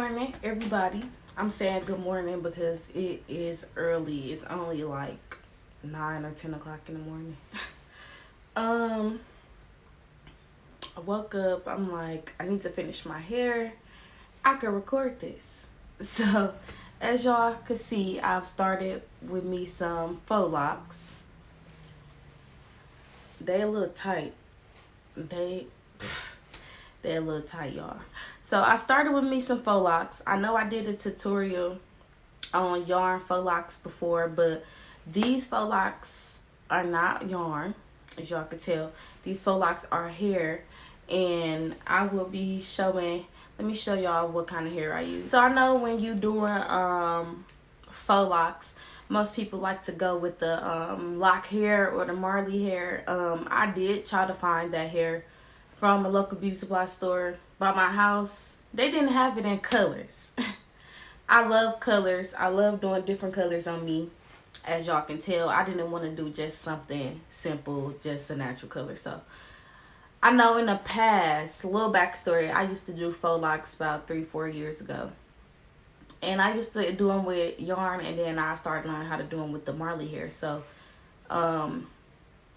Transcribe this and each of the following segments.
morning, everybody. I'm saying good morning because it is early. It's only like 9 or 10 o'clock in the morning. um, I woke up. I'm like, I need to finish my hair. I can record this. So, as y'all can see, I've started with me some faux locks. They a little tight. They They're a little tight, y'all. So I started with me some faux locks. I know I did a tutorial on yarn faux locks before, but these faux locks are not yarn, as y'all can tell. These faux locks are hair, and I will be showing. Let me show y'all what kind of hair I use. So I know when you doing faux locks, most people like to go with the lock hair or the Marley hair. I did try to find that hair from a local beauty supply store by my house. They didn't have it in colors. I love colors. I love doing different colors on me. As y'all can tell, I didn't want to do just something simple, just a natural color. So I know in the past, little backstory, I used to do faux locks about 3-4 years ago. And I used to do them with yarn, and then I started learning how to do them with the Marley hair. So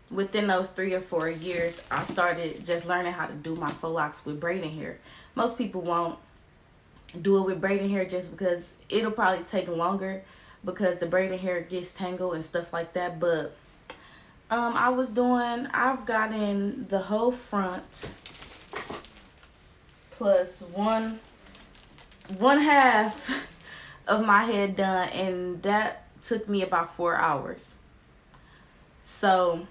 within those 3 or 4 years, I started just learning how to do my faux locks with braiding hair. Most people won't do it with braiding hair just because it'll probably take longer because the braiding hair gets tangled and stuff like that. But I've gotten the whole front plus one half of my head done, and that took me about 4 hours. So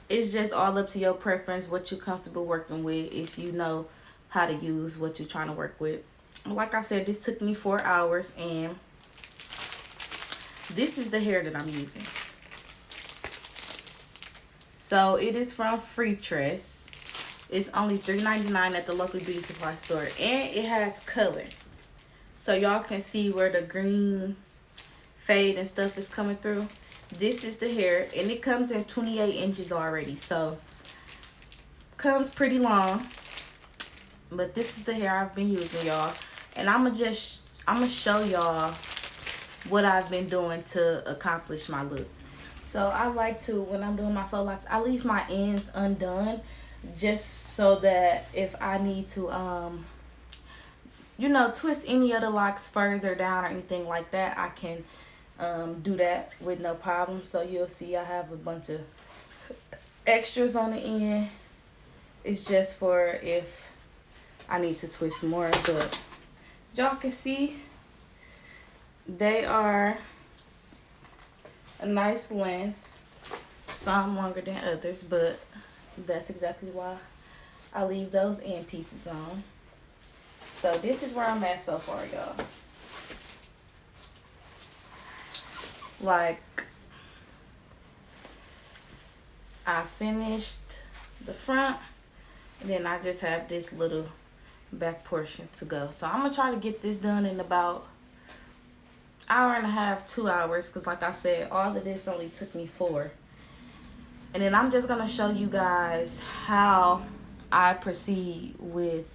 it's just all up to your preference, what you're comfortable working with, if you know how to use what you're trying to work with. Like I said, this took me 4 hours, and this is the hair that I'm using. So it is from Free Tress. It's only $3.99 at the local beauty supply store, and it has color. So y'all can see where the green fade and stuff is coming through. This is the hair, and it comes in 28 inches already, so comes pretty long. But this is the hair I've been using, y'all, and I'm gonna show y'all what I've been doing to accomplish my look. So I like to, when I'm doing my faux locks, I leave my ends undone just so that if I need to twist any other locks further down or anything like that, I can do that with no problem. So you'll see I have a bunch of extras on the end. It's just for if I need to twist more, but y'all can see they are a nice length. Some longer than others, but that's exactly why I leave those end pieces on. So this is where I'm at so far, y'all. Like, I finished the front, and then I just have this little back portion to go. So I'm gonna try to get this done in about hour and a half, 2 hours, because like I said, all of this only took me 4. And then I'm just gonna show you guys how I proceed with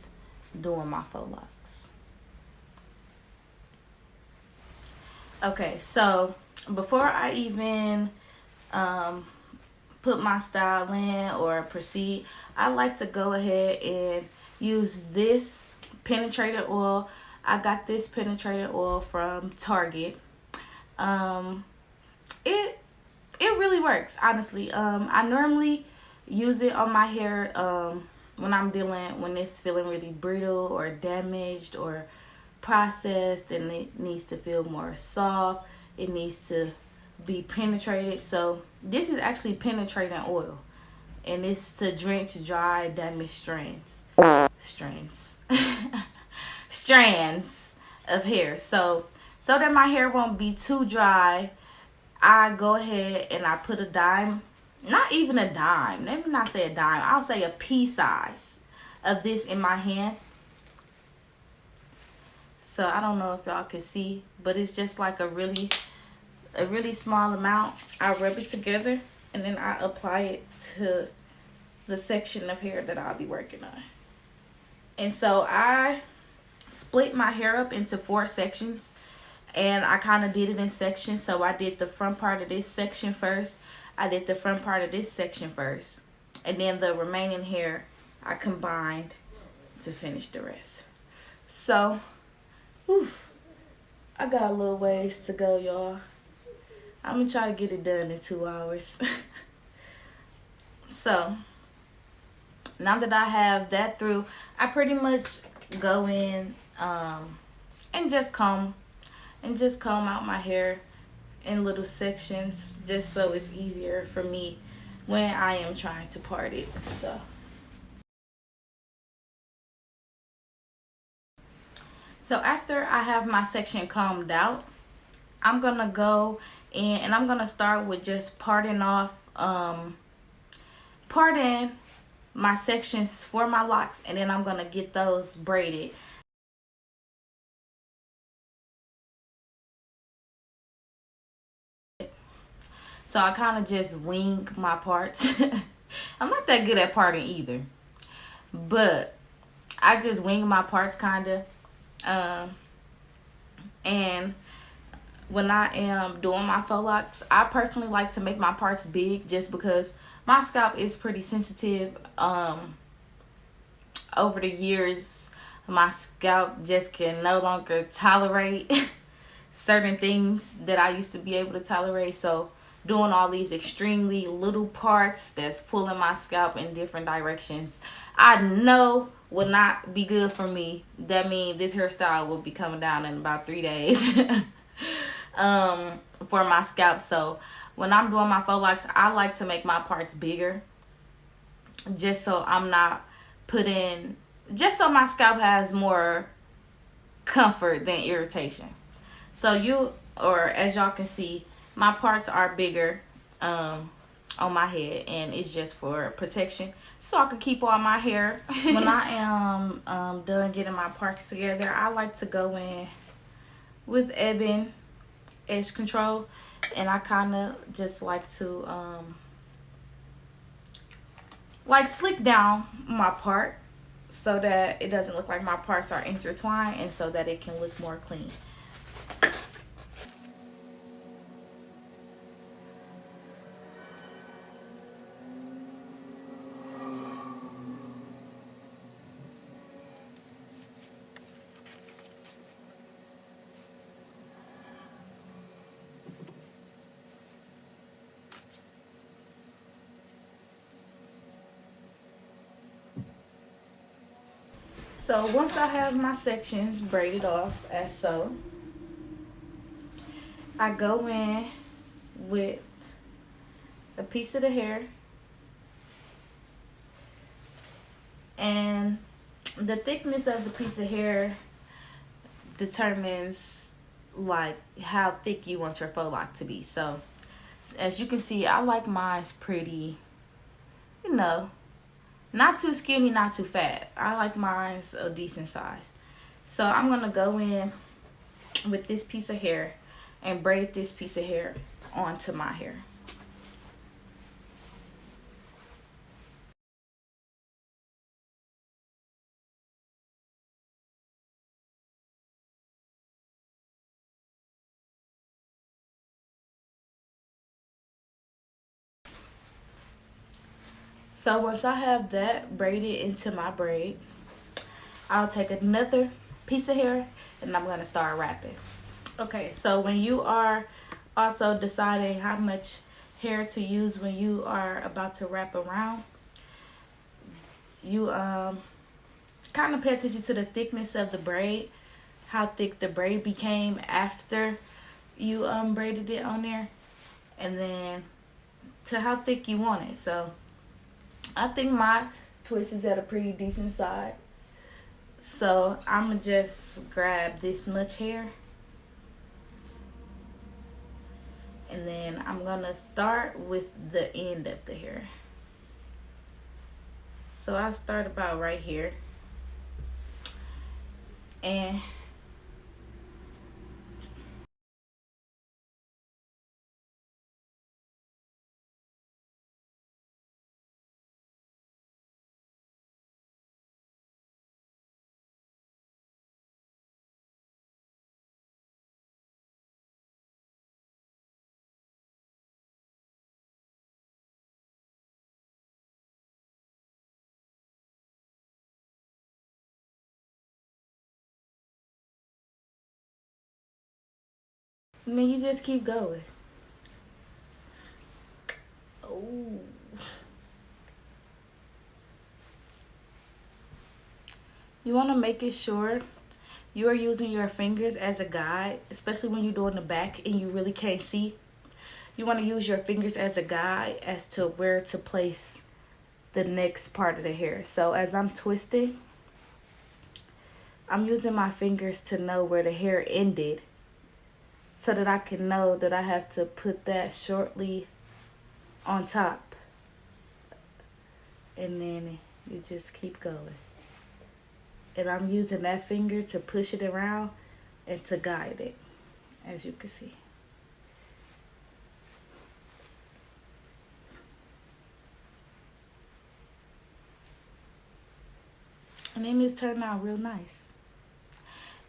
doing my faux locks. Okay, so before I even put my style in or proceed, I like to go ahead and use this penetrating oil. I got this penetrating oil from Target. It really works, honestly. I normally use it on my hair when it's feeling really brittle or damaged or processed, and it needs to feel more soft. It needs to be penetrated. So this is actually penetrating oil, and it's to drench dry damaged strands of hair. So that my hair won't be too dry, I go ahead and I put a dime, not even a dime, let me not say a dime, I'll say a pea size of this in my hand. So I don't know if y'all can see, but it's just like a really small amount. I rub it together, and then I apply it to the section of hair that I'll be working on. And so I split my hair up into 4 sections, and I kind of did it in sections. So I did the front part of this section first, I did the front part of this section first, and then the remaining hair I combined to finish the rest. So, whew, I got a little ways to go, y'all. I'm gonna try to get it done in 2 hours. So, now that I have that through, I pretty much go in and just comb out my hair in little sections, just so it's easier for me when I am trying to part it. So after I have my section combed out, I'm gonna go in and I'm gonna start with just parting my sections for my locks, and then I'm gonna get those braided. So I kind of just wing my parts. I'm not that good at parting either, but I just wing my parts kind of. And when I am doing my faux locks, I personally like to make my parts big just because my scalp is pretty sensitive. Over the years, my scalp just can no longer tolerate certain things that I used to be able to tolerate. So doing all these extremely little parts that's pulling my scalp in different directions, I know will not be good for me. That means this hairstyle will be coming down in about 3 days for my scalp. So when I'm doing my faux locks, I like to make my parts bigger, just so I'm not just so my scalp has more comfort than irritation. So as y'all can see, my parts are bigger on my head, and it's just for protection, so I can keep all my hair. When I am done getting my parts together, I like to go in with Ebin edge control, and I kind of just like to slick down my part so that it doesn't look like my parts are intertwined, and so that it can look more clean. So once I have my sections braided off as so, I go in with a piece of the hair, and the thickness of the piece of hair determines like how thick you want your faux lock to be. So as you can see, I like mine's pretty, not too skinny, not too fat. I like mine's a decent size. So I'm gonna go in with this piece of hair and braid this piece of hair onto my hair. So once I have that braided into my braid, I'll take another piece of hair and I'm gonna start wrapping. Okay, so when you are also deciding how much hair to use when you are about to wrap around, you kind of pay attention to the thickness of the braid, how thick the braid became after you braided it on there, and then to how thick you want it. So I think my twist is at a pretty decent size. So I'm gonna just grab this much hair, and then I'm gonna start with the end of the hair. So I start about right here, and And then you just keep going. Oh. You want to make it sure you are using your fingers as a guide, especially when you're doing the back and you really can't see. You want to use your fingers as a guide as to where to place the next part of the hair. So as I'm twisting, I'm using my fingers to know where the hair ended so that I can know that I have to put that shortly on top. And then you just keep going. And I'm using that finger to push it around and to guide it, as you can see. And then it's turned out real nice.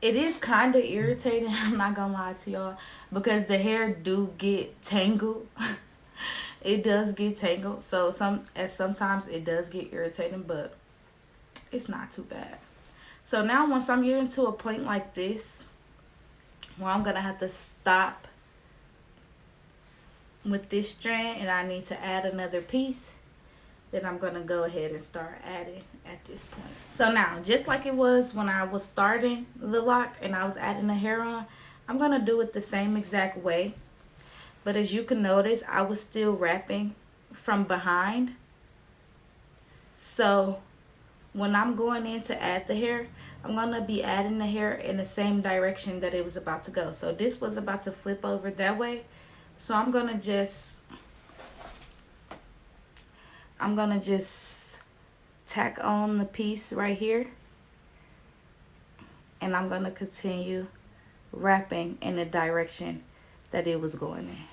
It is kind of irritating, I'm not gonna lie to y'all, because the hair do get tangled. It does get tangled, so sometimes it does get irritating, but it's not too bad. So now once I'm getting to a point like this, where I'm gonna have to stop with this strand and I need to add another piece, then I'm gonna go ahead and start adding at this point. So now, just like it was when I was starting the lock and I was adding the hair on, I'm gonna do it the same exact way. But as you can notice, I was still wrapping from behind. So when I'm going in to add the hair, I'm gonna be adding the hair in the same direction that it was about to go. So this was about to flip over that way. So I'm gonna just tack on the piece right here, and I'm gonna continue wrapping in the direction that it was going in.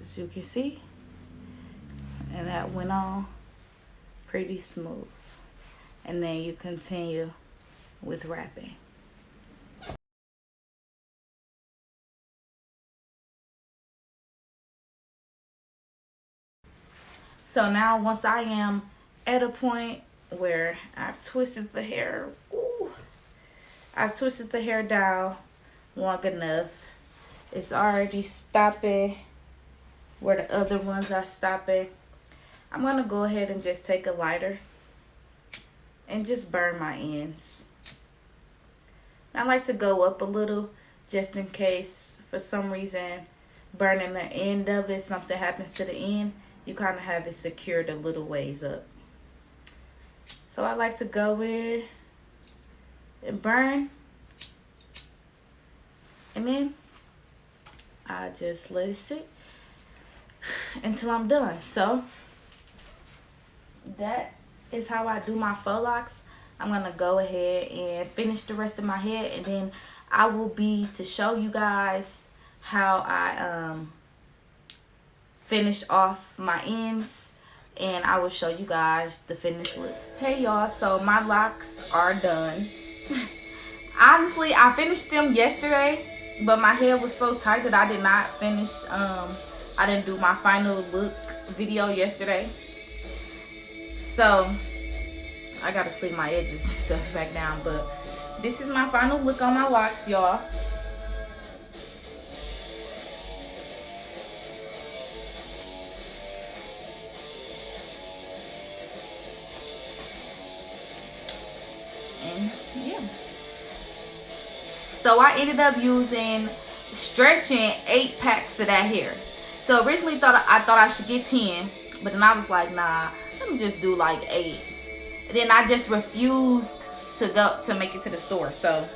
As you can see, and that went on pretty smooth. And then you continue with wrapping. So now once I am at a point where I've twisted the hair, I've twisted the hair down long enough. It's already stopping where the other ones are stopping. I'm gonna go ahead and just take a lighter and just burn my ends. I like to go up a little just in case for some reason burning the end of it, something happens to the end, you kind of have it secured a little ways up. So I like to go in and burn, and then I just let it sit until I'm done. So that is how I do my faux locks. I'm gonna go ahead and finish the rest of my head, and then I will be to show you guys how I finish off my ends, and I will show you guys the finished look. Hey y'all, so my locks are done. Honestly, I finished them yesterday, but my hair was so tight that I did not finish. I didn't do my final look video yesterday, so I gotta sleep my edges and stuff back down. But this is my final look on my locks, y'all. And yeah, so I ended up stretching 8 packs of that hair. So originally I thought I should get 10, but then I was like, nah, let me just do like 8. And then I just refused to make it to the store. So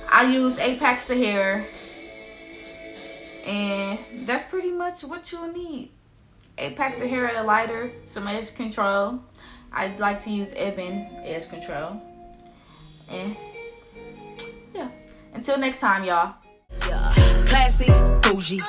I used 8 packs of hair, and that's pretty much what you'll need. 8 packs of hair, a lighter, some edge control. I like to use Ebon edge control. And yeah, until next time, y'all. Classy, bougie.